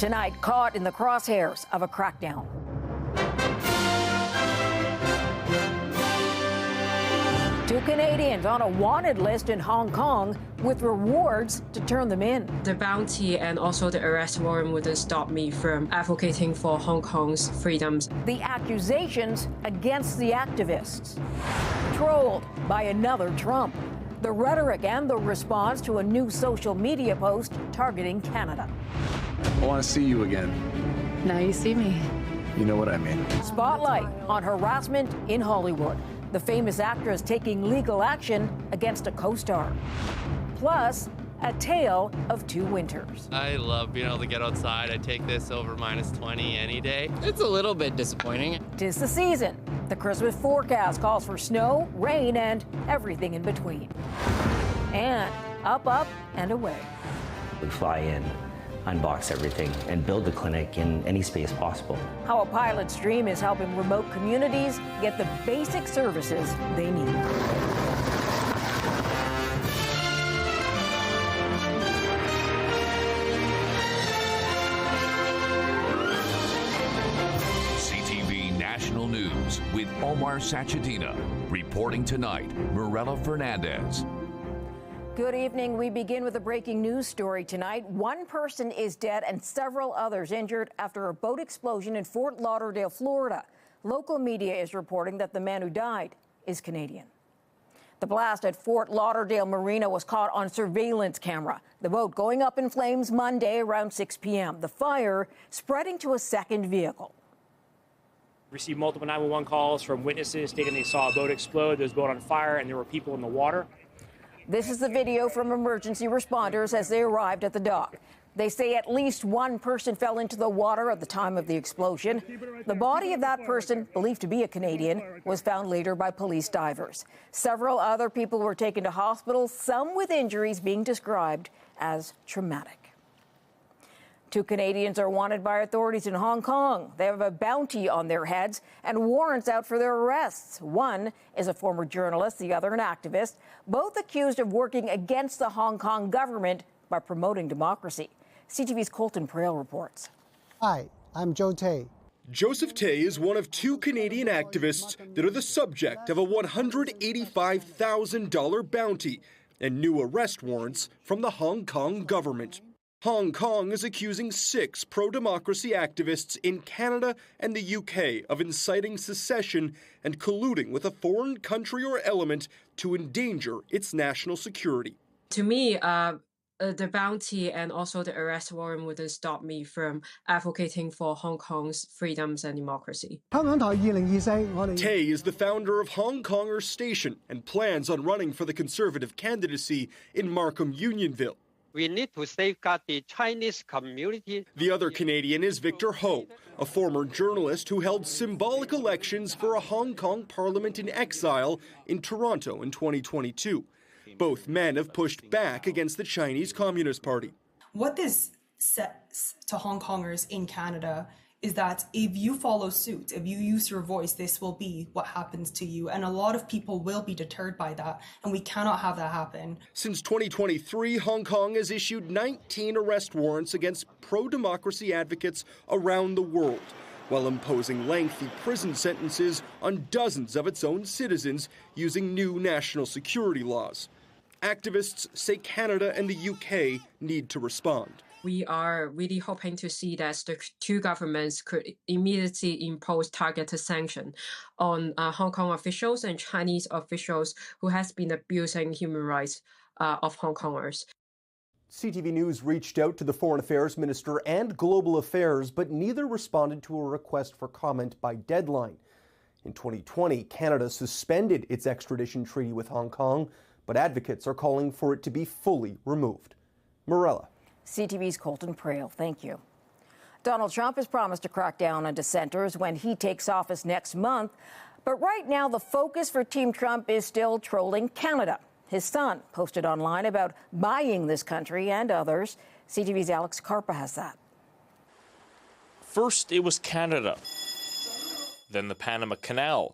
tonight caught in the crosshairs of a crackdown. Two Canadians on a wanted list in Hong Kong with rewards to turn them in. The bounty and also the arrest warrant wouldn't stop me from advocating for Hong Kong's freedoms. The accusations against the activists. Trolled by another Trump. The rhetoric and the response to a new social media post targeting Canada. I want to see you again. Now you see me. You know what I mean. Spotlight on harassment in Hollywood. The famous actress taking legal action against a co-star. Plus, a tale of two winters. I love being able to get outside. I take this over -20 any day. It's a little bit disappointing. 'Tis the season. The Christmas forecast calls for snow, rain, and everything in between. And up, and away. We fly in, unbox everything, and build the clinic in any space possible. How a pilot's dream is helping remote communities get the basic services they need. CTV National News with Omar Sachedina. Reporting tonight, Mirella Fernandez. Good evening. We begin with a breaking news story tonight. One person is dead and several others injured after a boat explosion in Fort Lauderdale, Florida. Local media is reporting that the man who died is Canadian. The blast at Fort Lauderdale Marina was caught on surveillance camera. The boat going up in flames Monday around 6 p.m. The fire spreading to a second vehicle. Received multiple 911 calls from witnesses stating they saw a boat explode. There was a boat on fire and there were people in the water. This is the video from emergency responders as they arrived at the dock. They say at least one person fell into the water at the time of the explosion. The body of that person, believed to be a Canadian, was found later by police divers. Several other people were taken to hospitals, some with injuries being described as traumatic. Two Canadians are wanted by authorities in Hong Kong. They have a bounty on their heads and warrants out for their arrests. One is a former journalist, the other an activist, both accused of working against the Hong Kong government by promoting democracy. CTV's Colton Prale reports. Hi, I'm Joe Tay. Joseph Tay is one of two Canadian activists that are the subject of a $185,000 bounty and new arrest warrants from the Hong Kong government. Hong Kong is accusing 6 pro-democracy activists in Canada and the UK of inciting secession and colluding with a foreign country or element to endanger its national security. To me, the bounty and also the arrest warrant wouldn't stop me from advocating for Hong Kong's freedoms and democracy. Tay is the founder of Hong Konger Station and plans on running for the Conservative candidacy in Markham Unionville. We need to safeguard the Chinese community. The other Canadian is Victor Ho, a former journalist who held symbolic elections for a Hong Kong parliament in exile in Toronto in 2022. Both men have pushed back against the Chinese Communist Party. What this says to Hong Kongers in Canada is that if you follow suit, if you use your voice, this will be what happens to you. And a lot of people will be deterred by that, and we cannot have that happen. Since 2023, Hong Kong has issued 19 arrest warrants against pro-democracy advocates around the world, while imposing lengthy prison sentences on dozens of its own citizens using new national security laws. Activists say Canada and the UK need to respond. We are really hoping to see that the two governments could immediately impose targeted sanctions on Hong Kong officials and Chinese officials who has been abusing human rights of Hong Kongers. CTV News reached out to the Foreign Affairs Minister and Global Affairs, but neither responded to a request for comment by deadline. In 2020, Canada suspended its extradition treaty with Hong Kong, but advocates are calling for it to be fully removed. Mirella. CTV's Colton Prale, thank you. Donald Trump has promised to crack down on dissenters when he takes office next month. But right now, the focus for Team Trump is still trolling Canada. His son posted online about buying this country and others. CTV's Alex Carpa has that. First, it was Canada, then the Panama Canal,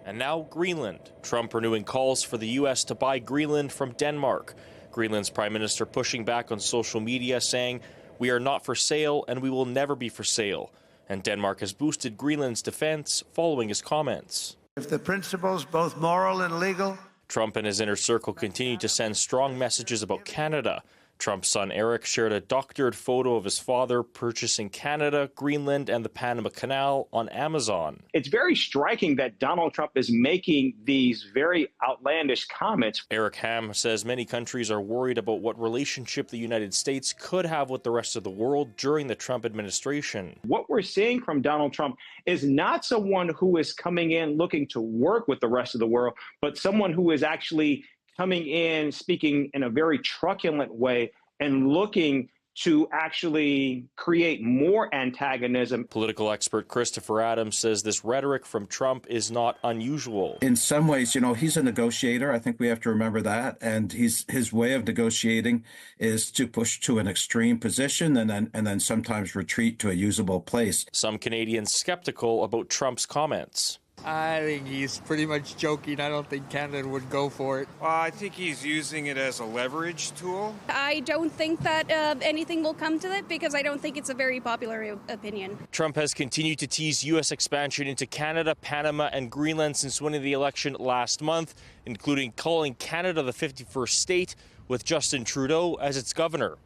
and now Greenland. Trump renewing calls for the U.S. to buy Greenland from Denmark. Greenland's prime minister pushing back on social media, saying, We are not for sale, and we will never be for sale. And Denmark has boosted Greenland's defense following his comments. If the principles, both moral and legal. Trump and his inner circle continue to send strong messages about Canada. Trump's son Eric shared a doctored photo of his father purchasing Canada, Greenland, and the Panama Canal on Amazon. It's very striking that Donald Trump is making these very outlandish comments. Eric Ham says many countries are worried about what relationship the United States could have with the rest of the world during the Trump administration. What we're seeing from Donald Trump is not someone who is coming in looking to work with the rest of the world, but someone who is actually coming in, speaking in a very truculent way and looking to actually create more antagonism. Political expert Christopher Adams says this rhetoric from Trump is not unusual. In some ways, he's a negotiator. I think we have to remember that. And his way of negotiating is to push to an extreme position and then sometimes retreat to a usable place. Some Canadians skeptical about Trump's comments. I think he's pretty much joking. I don't think Canada would go for it. Well, I think he's using it as a leverage tool. I don't think that anything will come to it because I don't think it's a very popular opinion. Trump has continued to tease U.S. expansion into Canada, Panama, and Greenland since winning the election last month, including calling Canada the 51st state with Justin Trudeau as its governor.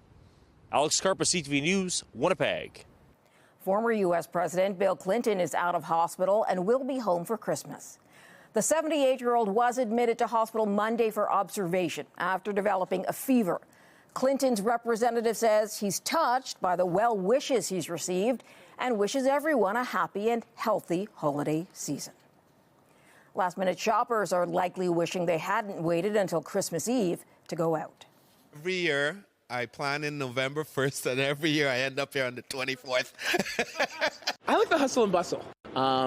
Alex Carpa, CTV News, Winnipeg. Former U.S. President Bill Clinton is out of hospital and will be home for Christmas. The 78-year-old was admitted to hospital Monday for observation after developing a fever. Clinton's representative says he's touched by the well wishes he's received and wishes everyone a happy and healthy holiday season. Last-minute shoppers are likely wishing they hadn't waited until Christmas Eve to go out. Every year, I plan in November 1st, and every year I end up here on the 24th. I like the hustle and bustle,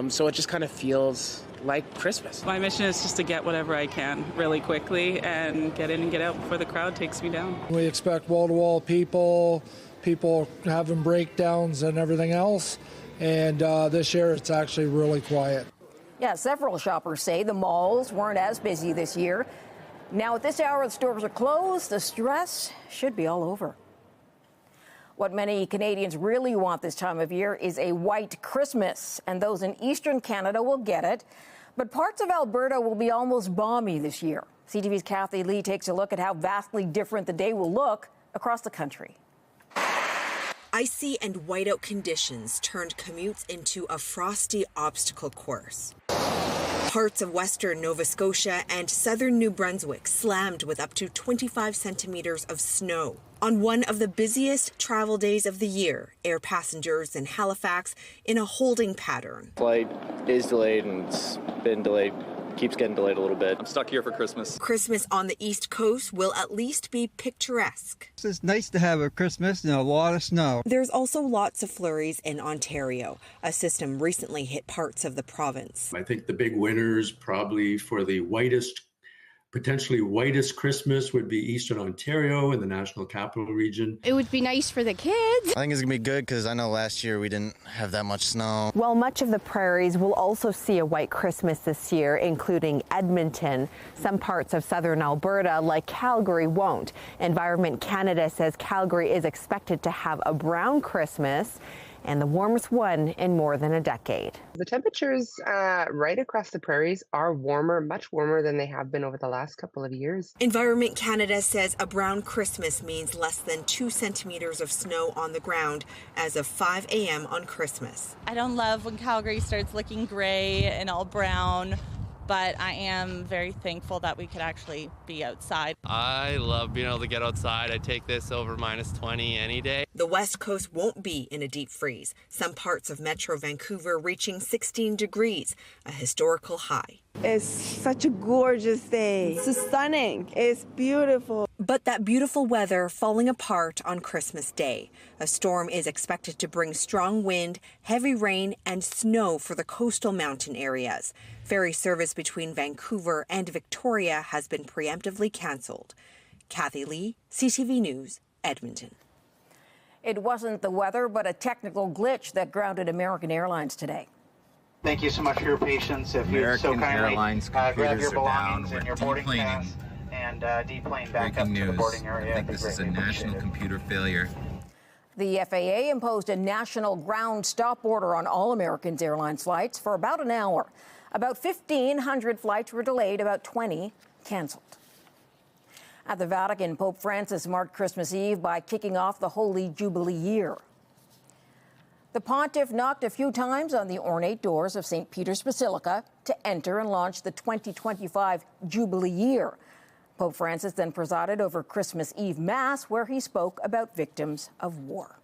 so it just kind of feels like Christmas. My mission is just to get whatever I can really quickly and get in and get out before the crowd takes me down. We expect wall-to-wall people having breakdowns and everything else, and this year it's actually really quiet. Yeah, several shoppers say the malls weren't as busy this year. Now, at this hour, the stores are closed. The stress should be all over. What many Canadians really want this time of year is a white Christmas, and those in eastern Canada will get it. But parts of Alberta will be almost balmy this year. CTV's Kathy Lee takes a look at how vastly different the day will look across the country. Icy and whiteout conditions turned commutes into a frosty obstacle course. Parts of western Nova Scotia and southern New Brunswick slammed with up to 25 centimeters of snow. On one of the busiest travel days of the year, air passengers in Halifax in a holding pattern. Flight is delayed and it's been delayed. Keeps getting delayed a little bit. I'm stuck here for Christmas. Christmas on the East Coast will at least be picturesque. It's nice to have a Christmas and a lot of snow. There's also lots of flurries in Ontario. A system recently hit parts of the province. I think the big winners probably for the potentially whitest Christmas would be Eastern Ontario and the National Capital Region. It would be nice for the kids. I think it's going to be good because I know last year we didn't have that much snow. While much of the prairies will also see a white Christmas this year, including Edmonton, some parts of southern Alberta, like Calgary, won't. Environment Canada says Calgary is expected to have a brown Christmas and the warmest one in more than a decade. The temperatures right across the prairies are warmer, much warmer than they have been over the last couple of years. Environment Canada says a brown Christmas means less than 2 centimeters of snow on the ground as of 5 a.m. on Christmas. I don't love when Calgary starts looking gray and all brown, but I am very thankful that we could actually be outside. I love being able to get outside. I take this over -20 any day. The West Coast won't be in a deep freeze. Some parts of Metro Vancouver reaching 16 degrees, a historical high. It's such a gorgeous day. It's stunning. It's beautiful. But that beautiful weather falling apart on Christmas Day. A storm is expected to bring strong wind, heavy rain, and snow for the coastal mountain areas. Ferry service between Vancouver and Victoria has been preemptively cancelled. Kathy Lee, CTV News, Edmonton. It wasn't the weather, but a technical glitch that grounded American Airlines today. Thank you so much for your patience. If you so kindly Airlines grab your computers are belongings down. and your We're boarding deplaning. pass and deplane back Breaking up to the news. boarding area. I think this is a national computer failure. The FAA imposed a national ground stop order on all American Airlines flights for about an hour. About 1,500 flights were delayed, about 20 canceled. At the Vatican, Pope Francis marked Christmas Eve by kicking off the Holy Jubilee year. The pontiff knocked a few times on the ornate doors of St. Peter's Basilica to enter and launch the 2025 Jubilee year. Pope Francis then presided over Christmas Eve Mass, where he spoke about victims of war.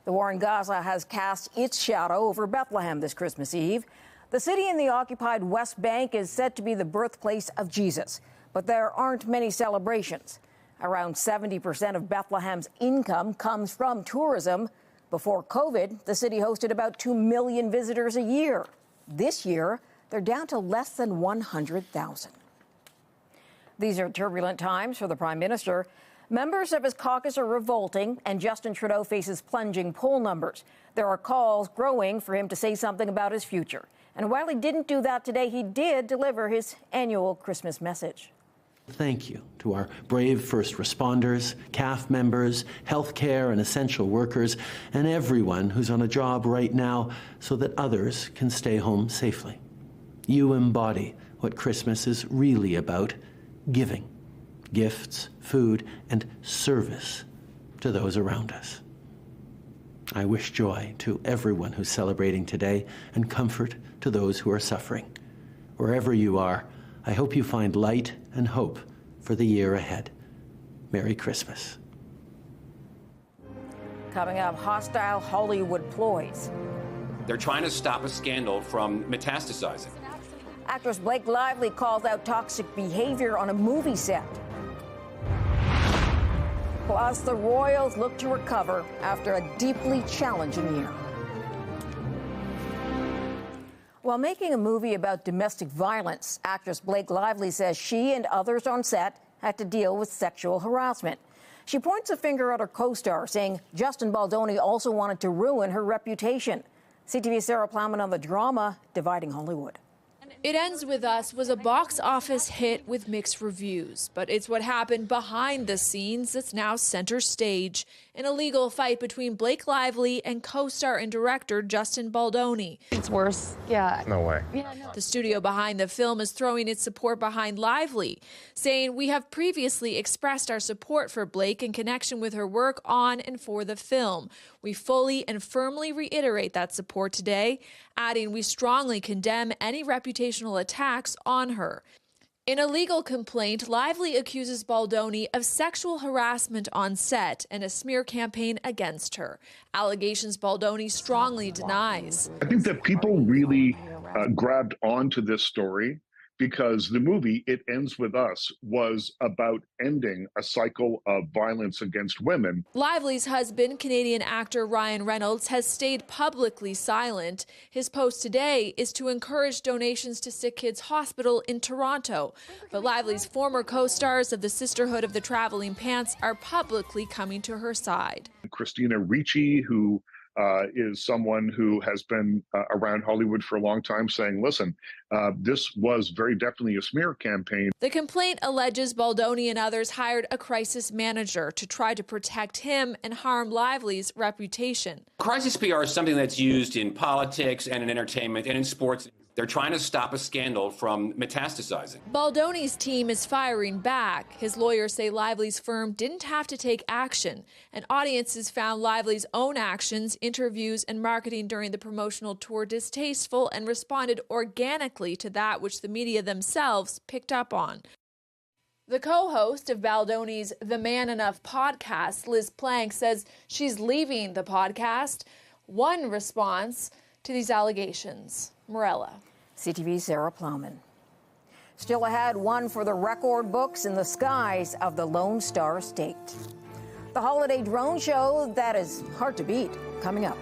The war in Gaza has cast its shadow over Bethlehem this Christmas Eve. The city in the occupied West Bank is said to be the birthplace of Jesus, but there aren't many celebrations. Around 70% of Bethlehem's income comes from tourism. Before COVID, the city hosted about 2 million visitors a year. This year, they're down to less than 100,000. These are turbulent times for the Prime Minister. Members of his caucus are revolting, and Justin Trudeau faces plunging poll numbers. There are calls growing for him to say something about his future. And while he didn't do that today, he did deliver his annual Christmas message. Thank you to our brave first responders, CAF members, healthcare and essential workers, and everyone who's on a job right now so that others can stay home safely. You embody what Christmas is really about: giving, gifts, food, and service to those around us. I wish joy to everyone who's celebrating today and comfort to those who are suffering. Wherever you are, I hope you find light and hope for the year ahead. Merry Christmas. Coming up, hostile Hollywood ploys. They're trying to stop a scandal from metastasizing. Actress Blake Lively calls out toxic behavior on a movie set. Plus, the Royals look to recover after a deeply challenging year. While making a movie about domestic violence, actress Blake Lively says she and others on set had to deal with sexual harassment. She points a finger at her co-star, saying Justin Baldoni also wanted to ruin her reputation. CTV's Sarah Plowman on the drama dividing Hollywood. It Ends With Us was a box office hit with mixed reviews, but it's what happened behind the scenes that's now center stage. An illegal fight between Blake Lively and co-star and director Justin Baldoni. It's worse. Yeah. No way. Yeah, no. The studio behind the film is throwing its support behind Lively, saying, "We have previously expressed our support for Blake in connection with her work on and for the film. We fully and firmly reiterate that support today," adding, "We strongly condemn any reputational attacks on her." In a legal complaint, Lively accuses Baldoni of sexual harassment on set and a smear campaign against her. Allegations Baldoni strongly denies. I think that people really grabbed onto this story because the movie It Ends With Us was about ending a cycle of violence against women. Lively's husband, Canadian actor Ryan Reynolds, has stayed publicly silent. His post today is to encourage donations to Sick Kids Hospital in Toronto. But Lively's former co-stars of the Sisterhood of the Traveling Pants are publicly coming to her side. Christina Ricci, who is someone who has been around Hollywood for a long time, saying, listen, this was very definitely a smear campaign. The complaint alleges Baldoni and others hired a crisis manager to try to protect him and harm Lively's reputation. Crisis PR is something that's used in politics and in entertainment and in sports. They're trying to stop a scandal from metastasizing. Baldoni's team is firing back. His lawyers say Lively's firm didn't have to take action, and audiences found Lively's own actions, interviews, and marketing during the promotional tour distasteful and responded organically to that which the media themselves picked up on. The co-host of Baldoni's The Man Enough podcast, Liz Plank, says she's leaving the podcast. One response to these allegations. Morella. CTV's Sarah Plowman. Still ahead, one for the record books in the skies of the Lone Star State. The holiday drone show that is hard to beat, coming up.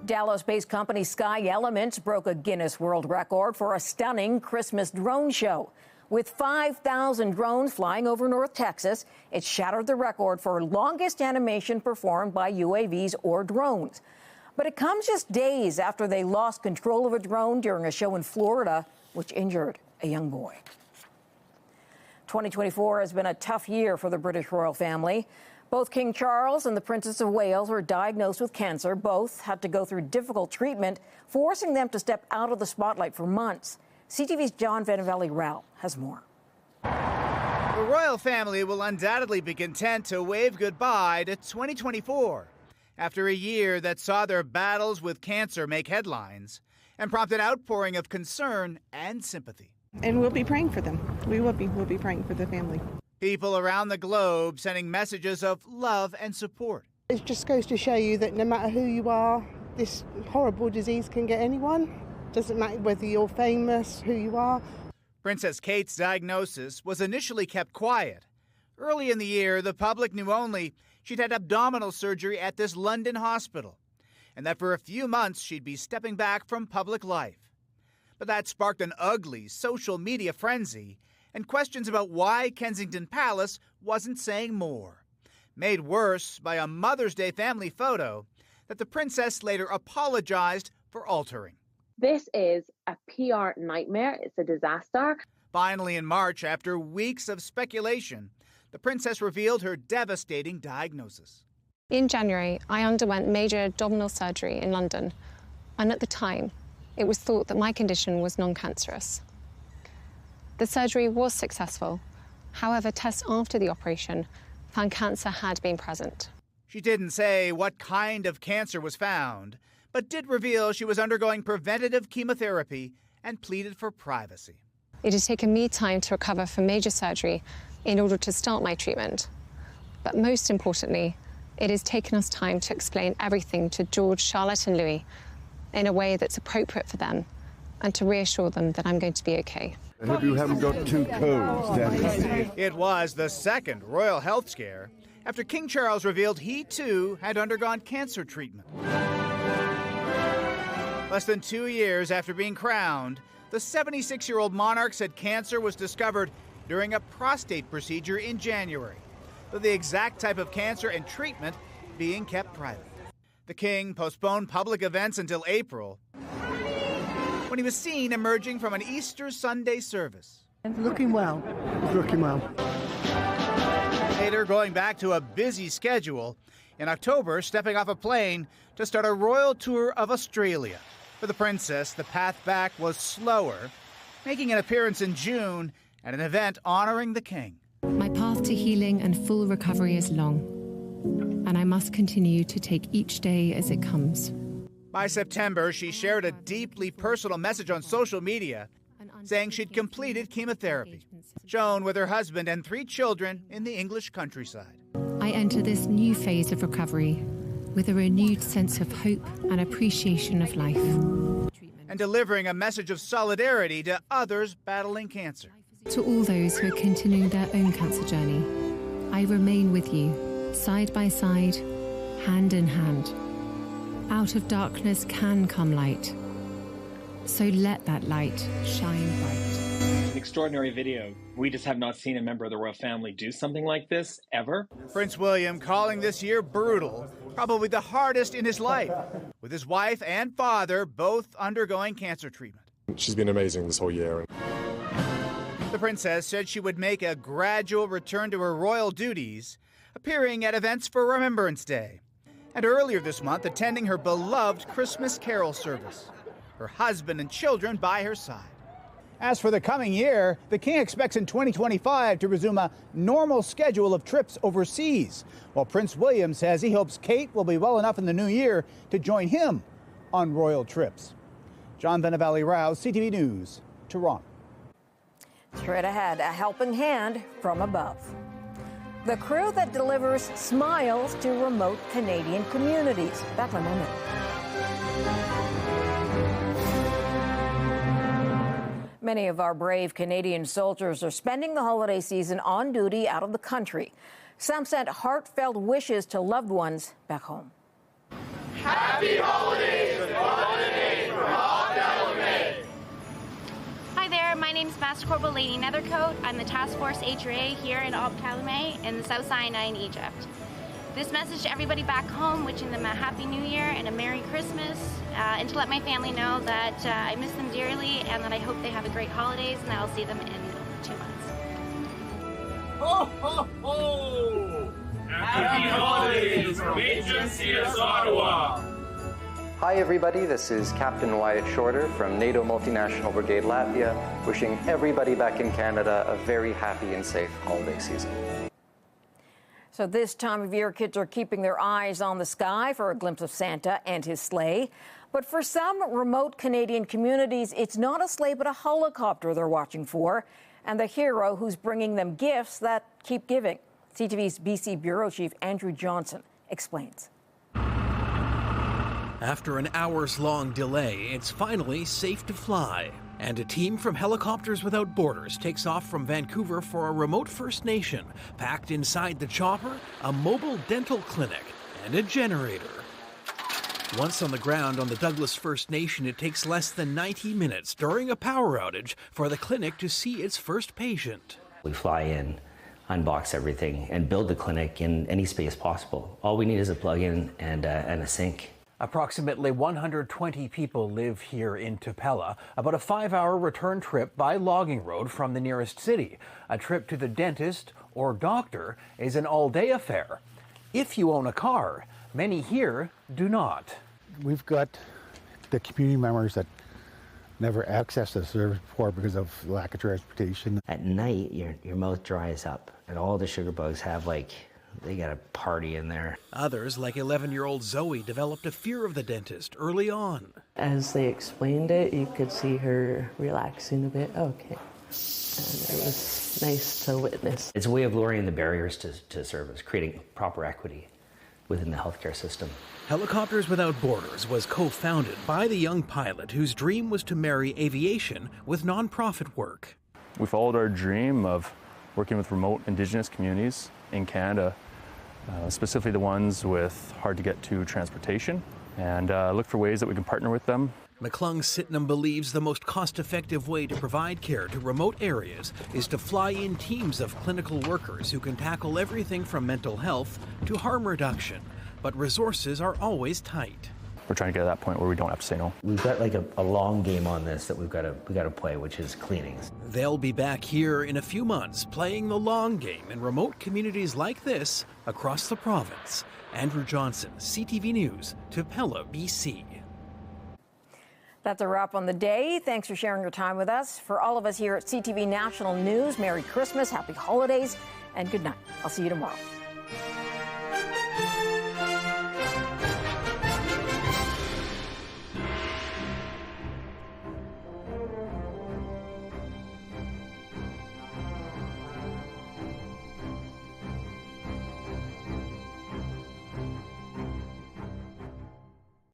Dallas-based company Sky Elements broke a Guinness World Record for a stunning Christmas drone show. With 5,000 drones flying over North Texas, it shattered the record for longest animation performed by UAVs or drones. But it comes just days after they lost control of a drone during a show in Florida, which injured a young boy. 2024 has been a tough year for the British royal family. Both King Charles and the Princess of Wales were diagnosed with cancer. Both had to go through difficult treatment, forcing them to step out of the spotlight for months. CTV's John Vanavelli-Rao has more. The royal family will undoubtedly be content to wave goodbye to 2024 after a year that saw their battles with cancer make headlines and prompt an outpouring of concern and sympathy. And we'll be praying for them. We'll be praying for the family. People around the globe sending messages of love and support. It just goes to show you that no matter who you are, this horrible disease can get anyone. Doesn't matter whether you're famous, who you are. Princess Kate's diagnosis was initially kept quiet. Early in the year, the public knew only she'd had abdominal surgery at this London hospital, and that for a few months she'd be stepping back from public life. But that sparked an ugly social media frenzy and questions about why Kensington Palace wasn't saying more, made worse by a Mother's Day family photo that the princess later apologized for altering. This is a PR nightmare. It's a disaster. Finally, in March, after weeks of speculation, the princess revealed her devastating diagnosis. In January, I underwent major abdominal surgery in London, and at the time, it was thought that my condition was non-cancerous. The surgery was successful. However, tests after the operation found cancer had been present. She didn't say what kind of cancer was found, but did reveal she was undergoing preventative chemotherapy and pleaded for privacy. It has taken me time to recover from major surgery in order to start my treatment. But most importantly, it has taken us time to explain everything to George, Charlotte and Louis in a way that's appropriate for them and to reassure them that I'm going to be okay. I hope you haven't got too cold, Daddy. It was the second royal health scare after King Charles revealed he too had undergone cancer treatment. Less than 2 years after being crowned, the 76-year-old monarch said cancer was discovered during a prostate procedure in January, though the exact type of cancer and treatment being kept private. The king postponed public events until April, when he was seen emerging from an Easter Sunday service. Looking well. Looking well. Later, going back to a busy schedule, in October, stepping off a plane to start a royal tour of Australia. For the princess, the path back was slower, making an appearance in June at an event honoring the king. My path to healing and full recovery is long, and I must continue to take each day as it comes. By September, she shared a deeply personal message on social media saying she'd completed chemotherapy, shown with her husband and 3 children in the English countryside. I enter this new phase of recovery with a renewed sense of hope and appreciation of life. And delivering a message of solidarity to others battling cancer. To all those who are continuing their own cancer journey, I remain with you, side by side, hand in hand. Out of darkness can come light. So let that light shine bright. An extraordinary video. We just have not seen a member of the royal family do something like this, ever. Prince William calling this year brutal, probably the hardest in his life, with his wife and father both undergoing cancer treatment. She's been amazing this whole year. The princess said she would make a gradual return to her royal duties, appearing at events for Remembrance Day, and earlier this month attending her beloved Christmas carol service, her husband and children by her side. As for the coming year, the king expects in 2025 to resume a normal schedule of trips overseas, while Prince William says he hopes Kate will be well enough in the new year to join him on royal trips. John Vanavelli-Rao, CTV News, Toronto. Straight ahead, a helping hand from above. The crew that delivers smiles to remote Canadian communities. Back in a moment. Many of our brave Canadian soldiers are spending the holiday season on duty out of the country. Some sent heartfelt wishes to loved ones back home. Happy holidays and holidays from all Calumet. Hi there, my name is Master Corporal Lady Nethercoat. I'm the Task Force HRA here in Ob Calumet in the South Sinai in Egypt. this message to everybody back home, wishing them a Happy New Year and a Merry Christmas, and to let my family know that I miss them dearly and that I hope they have a great holidays, and I'll see them in 2 months. Ho, ho, ho! Happy holidays from HMCS Ottawa! Hi everybody, this is Captain Wyatt Shorter from NATO Multinational Brigade Latvia, wishing everybody back in Canada a very happy and safe holiday season. So this time of year, kids are keeping their eyes on the sky for a glimpse of Santa and his sleigh. But for some remote Canadian communities, it's not a sleigh but a helicopter they're watching for, and the hero who's bringing them gifts that keep giving. CTV's BC Bureau Chief Andrew Johnson explains. After an hours-long delay, it's finally safe to fly. And a team from Helicopters Without Borders takes off from Vancouver for a remote First Nation. Packed inside the chopper, a mobile dental clinic and a generator. Once on the ground on the Douglas First Nation, it takes less than 90 minutes during a power outage for the clinic to see its first patient. We fly in, unbox everything, and build the clinic in any space possible. All we need is a plug-in and a sink. Approximately 120 people live here in Tupela, about a 5-hour return trip by logging road from the nearest city. A trip to the dentist or doctor is an all-day affair. If you own a car, many here do not. We've got the community members that never accessed the service before because of lack of transportation. At night, your mouth dries up, and all the sugar bugs have they got a party in there. Others, like 11-year-old Zoe, developed a fear of the dentist early on. As they explained it, you could see her relaxing a bit. Okay. And it was nice to witness. It's a way of lowering the barriers to service, creating proper equity within the healthcare system. Helicopters Without Borders was co-founded by the young pilot whose dream was to marry aviation with nonprofit work. We followed our dream of working with remote Indigenous communities in Canada, specifically the ones with hard-to-get-to transportation, and look for ways that we can partner with them. McClung Sydenham believes the most cost-effective way to provide care to remote areas is to fly in teams of clinical workers who can tackle everything from mental health to harm reduction, but resources are always tight. We're trying to get to that point where we don't have to say no. We've got a long game on this that we've got to play, which is cleanings. They'll be back here in a few months playing the long game in remote communities like this across the province. Andrew Johnson, CTV News, Tupela, BC. That's a wrap on the day. Thanks for sharing your time with us. For all of us here at CTV National News, Merry Christmas, Happy Holidays, and good night. I'll see you tomorrow.